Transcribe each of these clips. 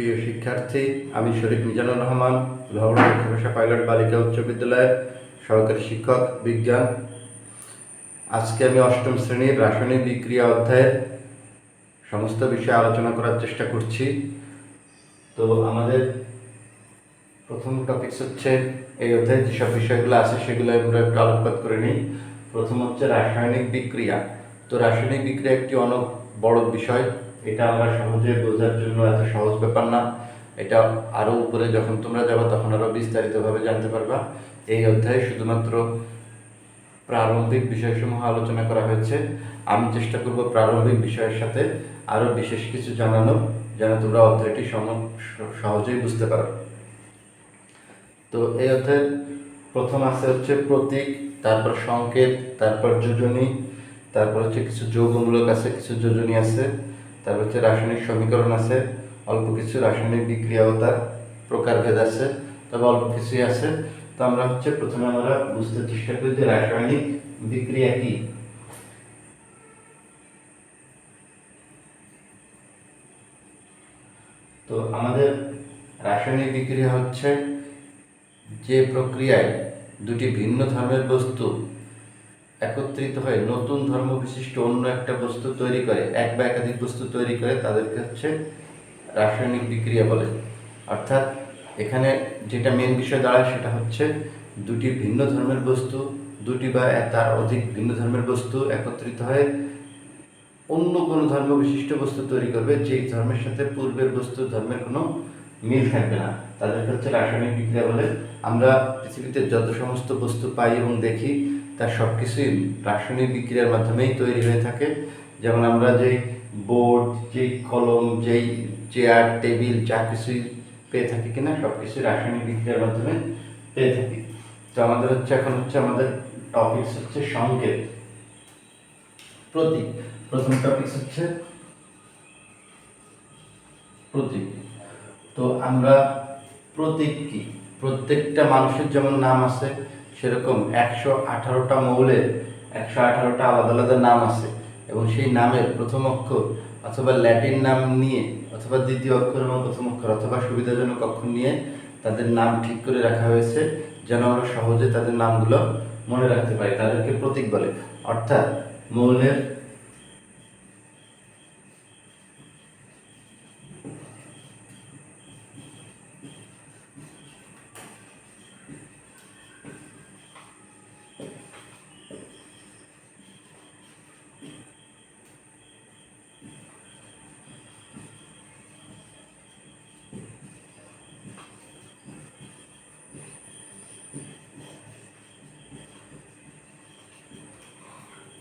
প্রিয় শিক্ষার্থী, আমি শরীফ মিজানুর রহমান, ভবন ভাষা পাইলট বালিকা উচ্চ বিদ্যালয়ের সহকারী শিক্ষক বিজ্ঞান। আজকে আমি অষ্টম শ্রেণীর রাসায়নিক বিক্রিয়া অধ্যায়ের সমস্ত বিষয়ে আলোচনা করার চেষ্টা করছি। তো আমাদের প্রথম টপিকস হচ্ছে, এই অধ্যায়ে যেসব বিষয়গুলো আছে সেগুলো আমরা একটু আলোকপাত করে নিই। প্রথম হচ্ছে রাসায়নিক বিক্রিয়া। তো রাসায়নিক বিক্রিয়া একটি অনেক বড় বিষয়, এটা আমরা সহজে বোঝার জন্য এত সহজ ব্যাপার না। এটা আরও উপরে যখন তোমরা যাবে তখন আরও বিস্তারিতভাবে জানতে পারবা। এই অধ্যায়ে শুধুমাত্র প্রারম্ভিক বিষয়সমূহ আলোচনা করা হয়েছে। আমি চেষ্টা করব প্রারম্ভিক বিষয়ের সাথে আরও বিশেষ কিছু জানানো, যেন তোমরা অধ্যায়টি সহজেই বুঝতে পারো। তো এই অধ্যায়ের প্রথম আছে হচ্ছে প্রতীক, তারপর সংকেত, তারপর যোজনী, তারপর হচ্ছে কিছু যৌগমূলক আছে, কিছু যোজনী আছে, তারপর হচ্ছে রাসায়নিক সমীকরণ আছে, অল্প কিছু রাসায়নিক বিক্রিয়া ও তার প্রকারভেদ আছে, তবে অল্প কিছুই আছে। তো আমরা হচ্ছে প্রথমে আমরা বুঝতে চেষ্টা করি যে রাসায়নিক বিক্রিয়া কি। তো আমাদের রাসায়নিক বিক্রিয়া হচ্ছে যে প্রক্রিয়ায় দুটি ভিন্ন ধর্মের বস্তু একত্রিত হয়ে নতুন ধর্ম বিশিষ্ট অন্য একটা বস্তু তৈরি করে, এক বা একাধিক বস্তু তৈরি করে, তাদেরকে হচ্ছে রাসায়নিক বিক্রিয়া বলে। অর্থাৎ এখানে যেটা মেন বিষয় দাঁড়ায় সেটা হচ্ছে দুটি ভিন্ন ধর্মের বস্তু, দুটি বা তার অধিক ভিন্ন ধর্মের বস্তু একত্রিত হয়ে অন্য কোনো ধর্ম বিশিষ্ট বস্তু তৈরি করবে, যেই ধর্মের সাথে পূর্বের বস্তু ধর্মের কোনো মিল থাকবে না, তাদেরকে হচ্ছে রাসায়নিক বিক্রিয়া বলে। আমরা পৃথিবীতে যত সমস্ত বস্তু পাই এবং দেখি তার সব কিছুই রাসায়নিক বিক্রিয়ার মাধ্যমেই তৈরি হয়ে থাকে। যেমন আমরা যেই বোর্ড, যেই কলম, যেই চেয়ার, টেবিল, যা কিছুই পেয়ে থাকি কিনা সব কিছুই রাসায়নিক বিক্রিয়ার মাধ্যমে পেয়ে থাকি। তো আমাদের হচ্ছে এখন হচ্ছে আমাদের টপিকস হচ্ছে সংকেত, প্রতীক। প্রথম টপিকস হচ্ছে প্রতীক। তো আমরা প্রতীক কি, প্রত্যেকটা মানুষের যেমন নাম আছে সেরকম 118টা মৌলের 118টা আলাদা আলাদা নাম আছে, এবং সেই নামের প্রথম অক্ষর অথবা ল্যাটিন নাম নিয়ে, অথবা দ্বিতীয় অক্ষর এবং প্রথম অক্ষর, অথবা সুবিধাজনক অক্ষর নিয়ে তাদের নাম ঠিক করে রাখা হয়েছে, যেন আমরা সহজে তাদের নামগুলো মনে রাখতে পারি। তাদেরকে প্রতীক বলে। অর্থাৎ মৌলের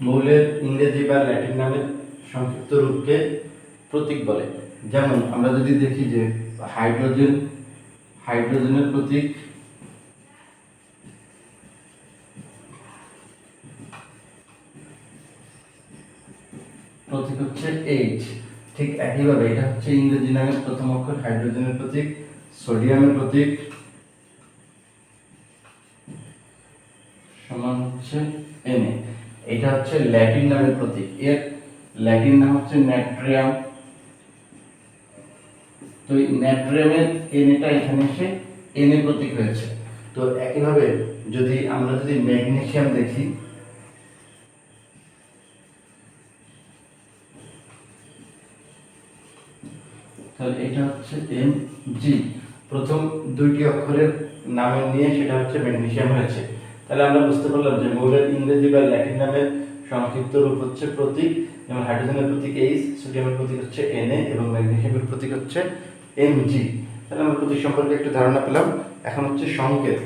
মৌলের ইংরেজি বা ল্যাটিন নামের সংক্ষিপ্ত রূপকে প্রতীক বলে। যেমন আমরা যদি দেখি যে হাইড্রোজেন, হাইড্রোজেনের প্রতীক প্রতীক হচ্ছে এইচ। ঠিক একইভাবে এটা হচ্ছে ইংরেজি নামের প্রথম অক্ষর, হাইড্রোজেনের প্রতীক। সোডিয়ামের প্রতীক সমান হচ্ছে Na। এটা হচ্ছে ল্যাটিন নামের প্রতীক, এর ল্যাটিন নাম হচ্ছে নাট্রিয়াম। তো এই নাট্রিয়ামের Naটা এখানে এসে Na প্রতীক হয়েছে। তো একইভাবে যদি আমরা ম্যাগনেসিয়াম দেখি, তাহলে এটা হচ্ছে Mg। প্রথম দুইটি অক্ষরের নামে নিয়ে সেটা হচ্ছে ম্যাগনেসিয়াম হয়েছে। তাহলে আমরা বুঝতে পারলাম যে মৌলের ইংরেজি বা ল্যাটিন নামের সংক্ষিপ্ত রূপ হচ্ছে প্রতীক। যেমন হাইড্রোজেনের প্রতীক H, সোডিয়ামের প্রতীক হচ্ছে Na এবং ম্যাগনেসিয়ামের প্রতীক হচ্ছে Mg। তাহলে আমরা প্রতীক সম্পর্কে একটু ধারণা পেলাম। এখন হচ্ছে সংকেত।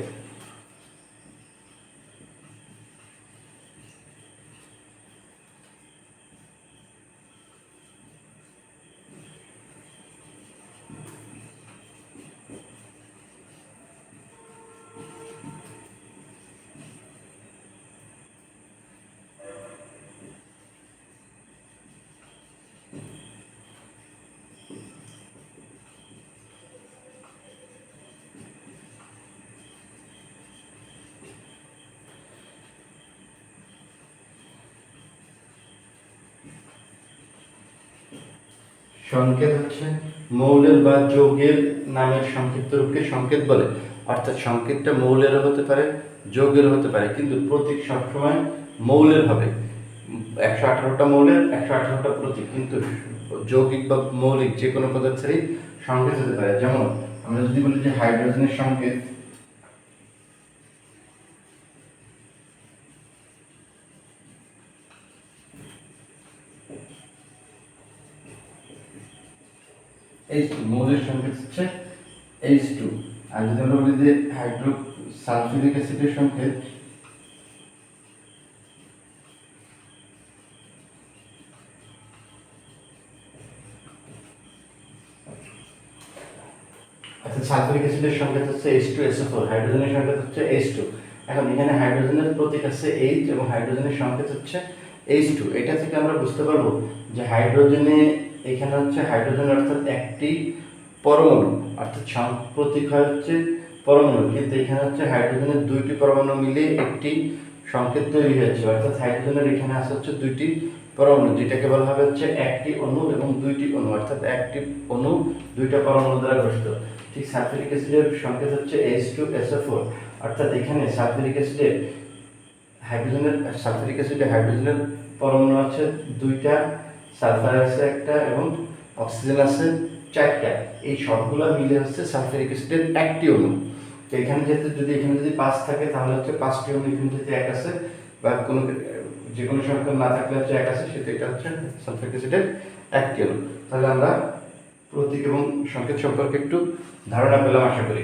সংকেত হচ্ছে মৌলের বা যৌগের নামের সংক্ষিপ্ত রূপকে সংকেত বলে। অর্থাৎ সংকেতটা মৌলেরও হতে পারে, যৌগেরও হতে পারে, কিন্তু প্রতীক সবসময় মৌলের হবে। 118টা মৌলের 118টা প্রতীক, কিন্তু যৌগিক বা মৌলিক যে কোনো পদার্থেরই সংকেত হতে পারে। যেমন আমরা যদি বলি যে হাইড্রোজেনের সংকেত H2, মৌলের সংকেত হচ্ছে H2। আর যদি আমরা বলি যে সালফিউরিক অ্যাসিডের সংকেত সালফিউরিক অ্যাসিডের সংকেত হচ্ছে H2SO4, হাইড্রোজেনের সংকেত হচ্ছে H2। এখন এখানে হাইড্রোজেনের প্রতীক আছে H এবং হাইড্রোজেনের সংকেত হচ্ছে H2। এটা থেকে আমরা বুঝতে পারবো যে হাইড্রোজেনে এখানে হচ্ছে হাইড্রোজেন অর্থাৎ একটি পরমাণু, অর্থাৎ প্রতীক হয় হচ্ছে পরমাণু, কিন্তু এখানে হচ্ছে হাইড্রোজেনের দুইটি পরমাণু মিলে একটি সংকেত তৈরি হয়েছে। অর্থাৎ হাইড্রোজেনের এখানে আছে হচ্ছে দুইটি পরমাণু, যেটাকে বলা হবে হচ্ছে একটি অণু এবং দুইটি অণু, অর্থাৎ একটি অণু দুইটা পরমাণু দ্বারা গঠিত। ঠিক সালফিউরিক অ্যাসিডের সংকেত হচ্ছে H2SO4, অর্থাৎ এখানে সালফিউরিক হাইড্রোজেনের পরমাণু আছে দুইটা, সালফার আছে একটা এবং অক্সিজেন আছে চারটা। এই সবগুলো মিলে হচ্ছে সালফিউরিক অ্যাসিডের একটি অণু। তো এখানে যদি 5 থাকে তাহলে হচ্ছে 5টি অণু, এখানে যদি 1 আছে বা কোনো যে কোনো সংখ্যা না থাকলে হচ্ছে 1 আছে, সেটা এটা হচ্ছে সালফিউরিক অ্যাসিডের একটি অণু। তাহলে আমরা প্রতীক এবং সংকেত সম্পর্কে একটু ধারণা পেলাম আশা করি।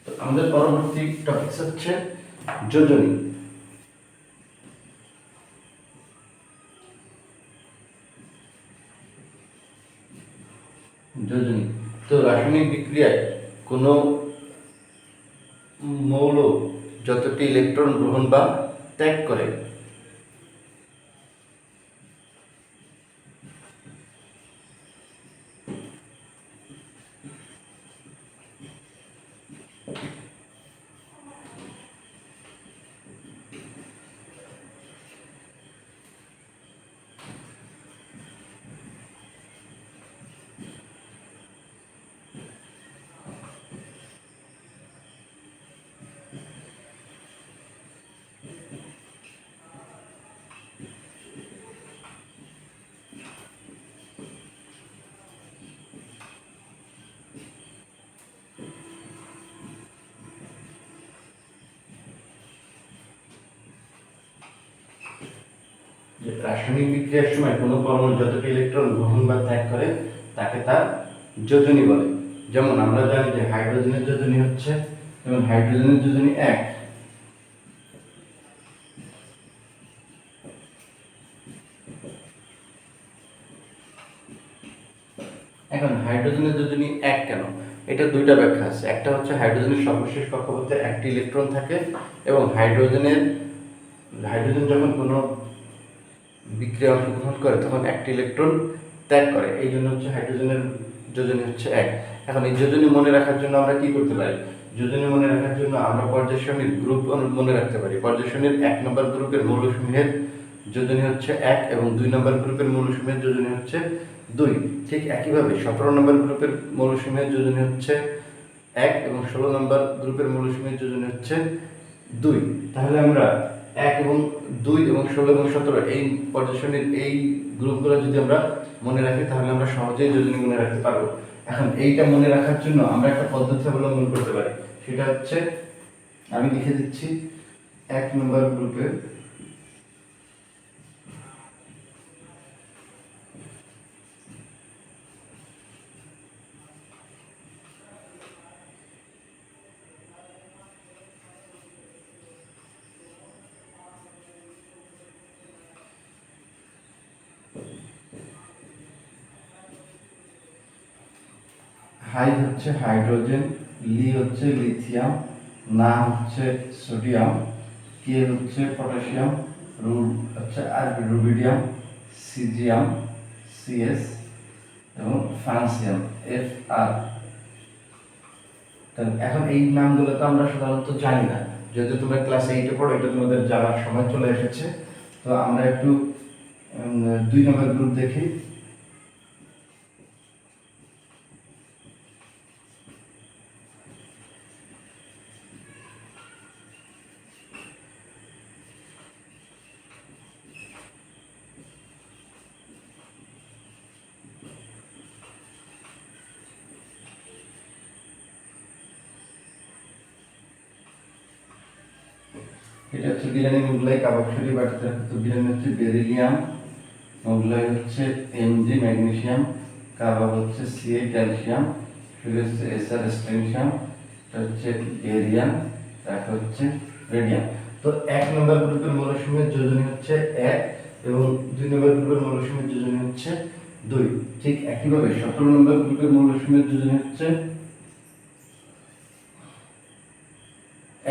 তো আমাদের পরবর্তী টপিক হচ্ছে যোজনী। তো রাসায়নিক বিক্রিয়ায় কোনো মৌল যতটি ইলেকট্রন গ্রহণ বা ত্যাগ করে রাসায়নিক বিক্রিয়ার সময় কোনো পরমাণু যতটি ইলেকট্রন গ্রহণ বা ত্যাগ করে তাকে তার যোজনী বলে। যেমন আমরা জানি যে হাইড্রোজেনের যোজনী হচ্ছে, যেমন হাইড্রোজেনের যোজনী 1, এখন হাইড্রোজেনের যোজনী 1 কেন, এটা দুইটা ব্যাখ্যা আছে। একটা হচ্ছে হাইড্রোজেনের সর্বশেষ কক্ষপথে একটি ইলেকট্রন থাকে এবং হাইড্রোজেন যখন কোনো বিক্রিয়া অংশগ্রহণ করে তখন একটি ইলেকট্রন ত্যাগ করে, এই জন্য হচ্ছে হাইড্রোজেনের যোজনী হচ্ছে 1। এখন এই যোজনী মনে রাখার জন্য আমরা কি করতে পারি? যোজনী মনে রাখার জন্য আমরা পর্যায় সারণীর গ্রুপ মনে রাখতে পারি। পর্যায় সারণীর 1 নম্বর গ্রুপের মৌলসমূহের যোজনী হচ্ছে 1 এবং 2 নম্বর গ্রুপের মৌলসমূহের যোজনী হচ্ছে 2। ঠিক একইভাবে 17 নম্বর গ্রুপের মৌলসমূহের যোজনী হচ্ছে 1 এবং 16 নম্বর গ্রুপের মৌলসমূহের যোজনী হচ্ছে 2। তাহলে আমরা 1 এবং 2 এবং 16 এবং 17 এই পর্যায় সারণীর এই গ্রুপগুলো যদি আমরা মনে রাখি তাহলে আমরা সহজেই যোজনী মনে রাখতে পারবো। এখন এইটা মনে রাখার জন্য আমরা একটা পদ্ধতি অবলম্বন করতে পারি, সেটা হচ্ছে আমি লিখে দিচ্ছি 1 নম্বর গ্রুপের হাই হচ্ছে হাইড্রোজেন, লি হচ্ছে লিথিয়াম, না হচ্ছে সোডিয়াম, কে হচ্ছে পটাশিয়াম, হচ্ছে রুবিডিয়াম, সিজিয়াম, সিএস এবং ফ্রান্সিয়াম, FR। এখন এই নামগুলো তো আমরা সাধারণত জানি না, যেহেতু তোমরা ক্লাস 8-এ পড়ো, এটা তোমাদের জানার সময় চলে এসেছে। তো আমরা একটু 2 নম্বর গ্রুপ দেখি। এটা হচ্ছে বিরিয়ানি মুগলাই কাবাবশরী বাটিতে রাখা। বিরিয়ানি হচ্ছে বেরিলিয়াম, মুগলাই হচ্ছে Mg ম্যাগনেসিয়াম, কাবাব হচ্ছে Ca ক্যালসিয়াম, সুগার হচ্ছে Sr স্ট্রেনশিয়াম, এটা হচ্ছে বেরিয়াম, রাখা হচ্ছে রেডিয়াম। তো 1 নম্বর গ্রুপের মৌলসমূহের যোজনী হচ্ছে 1 এবং 2 নম্বর গ্রুপের মৌলসমূহের যোজনী হচ্ছে 2। ঠিক একইভাবে 17 নম্বর গ্রুপের মৌলসমূহের যোজনী হচ্ছে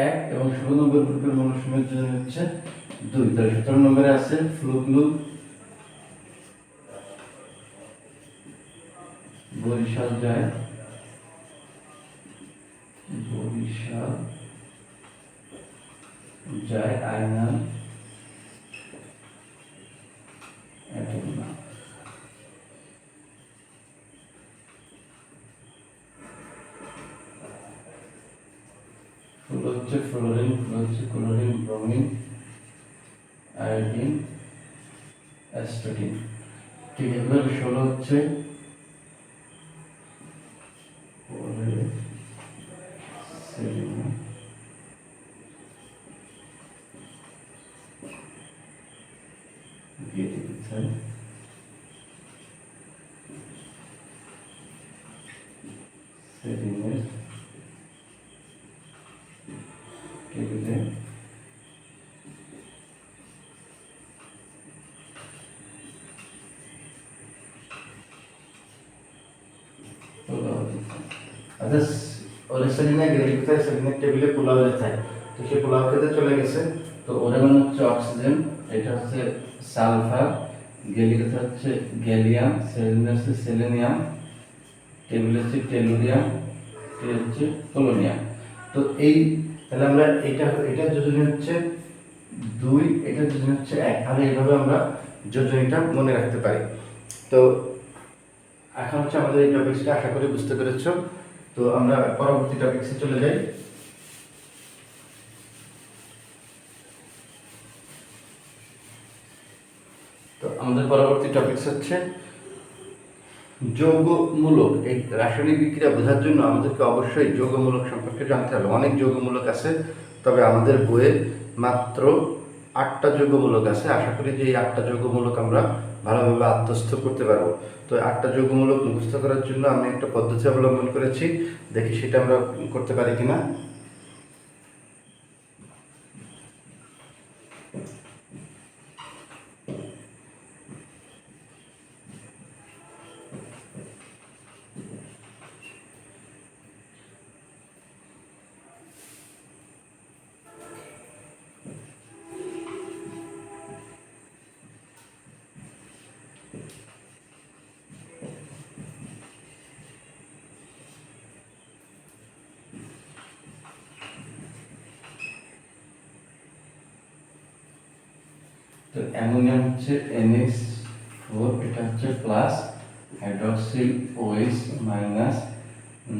1 এবং 16 নম্বর গ্রুপের মৌলসমূহের যোজনী হচ্ছে 2। তাহলে 17 নম্বরে আছে ফ্লুক্লু, বরিশাল যায়, আয়নাল, ফুল হচ্ছে ফ্লোরিন, ফুল হচ্ছে ক্লোরিন, ব্রোমিন, আয়োডিন, অ্যাস্টাটিন। ঠিক আছে, 16 হচ্ছে টেবিলে পোলাও যায়, তো সে পোলাও খেতে চলে গেছে। তো ওরেগন হচ্ছে অক্সিজেন, এটা হচ্ছে সালফার, গেলিক হচ্ছে গ্যালিয়াম, সেলেনিয়াম হচ্ছে সেলেনিয়াম, টেবিল হচ্ছে টেলুরিয়াম, এটা হচ্ছে পোলোনিয়াম। তো এই তাহলে আমরা এটা যোজনী হচ্ছে 2, এটা যোজনী হচ্ছে 1। তাহলে এইভাবে আমরা যোজনীটা মনে রাখতে পারি। তো এখন হচ্ছে আমাদের এই টপিকসটা আশা করি বুঝতে পেরেছো। তো আমরা পরবর্তী টপিকসে চলে যাই। তো আমাদের পরবর্তী টপিকস হচ্ছে যৌগমূলক। এই রাসায়নিক বিক্রিয়া বোঝার জন্য আমাদেরকে অবশ্যই যৌগমূলক সম্পর্কে জানতে হবে। অনেক যৌগমূলক আছে, তবে আমাদের বইয়ে মাত্র 8টা যৌগমূলক আছে। আশা করি যে এই 8টা যৌগমূলক আমরা ভালোভাবে আত্মস্থ করতে পারবো। তো 8টা যৌগমূলক মুখস্থ করার জন্য আমি একটা পদ্ধতি অবলম্বন করেছি, দেখি সেটা আমরা করতে পারি কিনা। তো অ্যামোনিয়াম হচ্ছে NH4, এটা হচ্ছে plus, hydroxyl OH minus,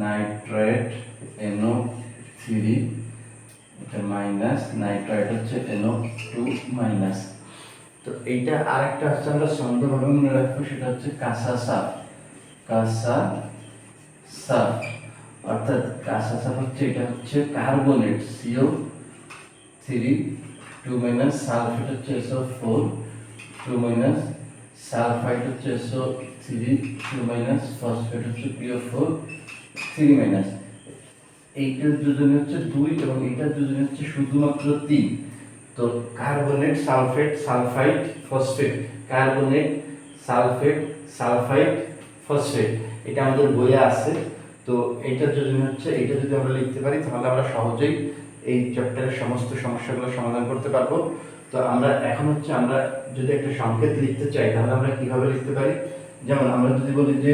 nitrate NO3, এটা মাইনাস, নাইট্রেট হচ্ছে NO2 মাইনাস। তো এইটা আরেকটা হচ্ছে আমরা সন্দেহভাবে মনে রাখবো, সেটা হচ্ছে কাঁসা সাফ। অর্থাৎ কাঁসা সাফ হচ্ছে, এটা হচ্ছে কার্বনেট CO3 2 মাইনাস, সালফেট হচ্ছে SO4 2 মাইনাস, সালফাইড হচ্ছে SO3 2 মাইনাস, ফসফেট হচ্ছে PO4 3 মাইনাস। এইটার যোজনী হচ্ছে 2 এবং এইটার যোজনী হচ্ছে শুধুমাত্র 3। তো carbonate, sulphate, sulphide, phosphate, carbonate, sulphate, sulphide, phosphate, এটা আমাদের বইয়ে আছে। তো এইটার যোজনী হচ্ছে, এইটা যদি আমরা লিখতে পারি তাহলে আমরা সহজেই এই চ্যাপ্টারের সমস্ত সমস্যাগুলো সমাধান করতে পারবো। তো আমরা এখন হচ্ছে আমরা যদি একটা সংকেত লিখতে চাই তাহলে আমরা কিভাবে লিখতে পারি। যেমন আমরা যদি বলি যে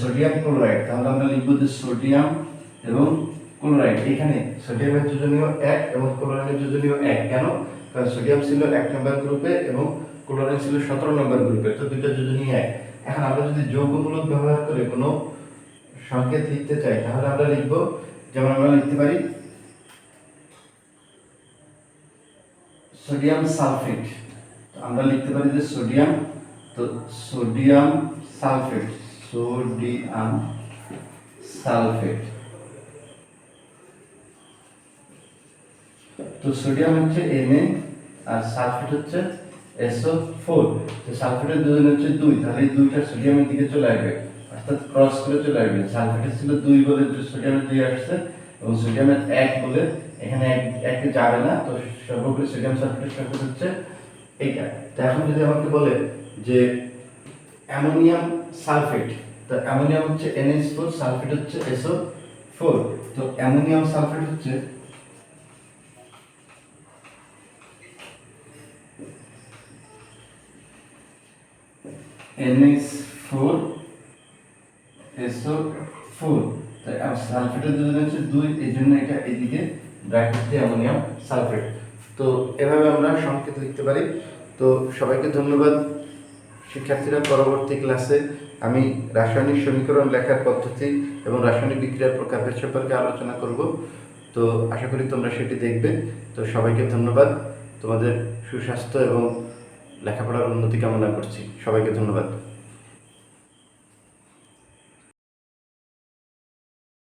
সোডিয়াম ক্লোরাইড, তাহলে আমরা লিখব যে সোডিয়াম এবং ক্লোরাইড। এখানে সোডিয়ামের যোজনীয় 1 এবং ক্লোরাইডের যোজনীয় 1। কেন? সোডিয়াম ছিল 1 নম্বর গ্রুপে এবং ক্লোরিন ছিল 17 নম্বর গ্রুপে। তো দুইটা যোজনী এক। এখন আমরা যদি যৌগমূলক ব্যবহার করে কোনো সংকেত লিখতে চাই তাহলে আমরা লিখব, যেমন আমরা লিখতে পারি সোডিয়াম সালফেট। আমরা লিখতে পারি যে সোডিয়াম, তো সোডিয়াম সালফেট, সোডিয়াম সালফেট। তো সোডিয়াম হচ্ছে Na আর সালফেট হচ্ছে SO4। তো সালফেটের দুজন হচ্ছে 2, তাহলে এই দুইটা সোডিয়ামের দিকে চলে আসবে, অর্থাৎ ক্রস করে চলে আসবে। সালফেটের ছিল 2 বলে সোডিয়ামের 2 আসছে এবং সোডিয়ামের 1 বলে এখানে 1 যাবে না। তো সর্বোপরি সোডিয়াম সালফেটের সংকেত হচ্ছে এইটা। তো এখন যদি আমাকে বলে যে অ্যামোনিয়াম সালফেট, তো অ্যামোনিয়াম হচ্ছে NH4, সালফেট হচ্ছে SO4। তো অ্যামোনিয়াম সালফেট হচ্ছে NH4 SO4। তো সালফেটের দুজন হচ্ছে 2, এই জন্য এটা এদিকে ব্র্যাকেট দিয়ে অ্যামোনিয়াম সালফেট। তো এভাবে আমরা সংকেত লিখতে পারি। তো সবাইকে ধন্যবাদ শিক্ষার্থীরা। পরবর্তী ক্লাসে আমি রাসায়নিক সমীকরণ লেখার পদ্ধতি এবং রাসায়নিক বিক্রিয়ার প্রকারভেদ সম্পর্কে আলোচনা করব। তো আশা করি তোমরা সেটি দেখবে। তো সবাইকে ধন্যবাদ, তোমাদের সুস্বাস্থ্য এবং লেখাপড়ার উন্নতি কামনা করছি। সবাইকে ধন্যবাদ।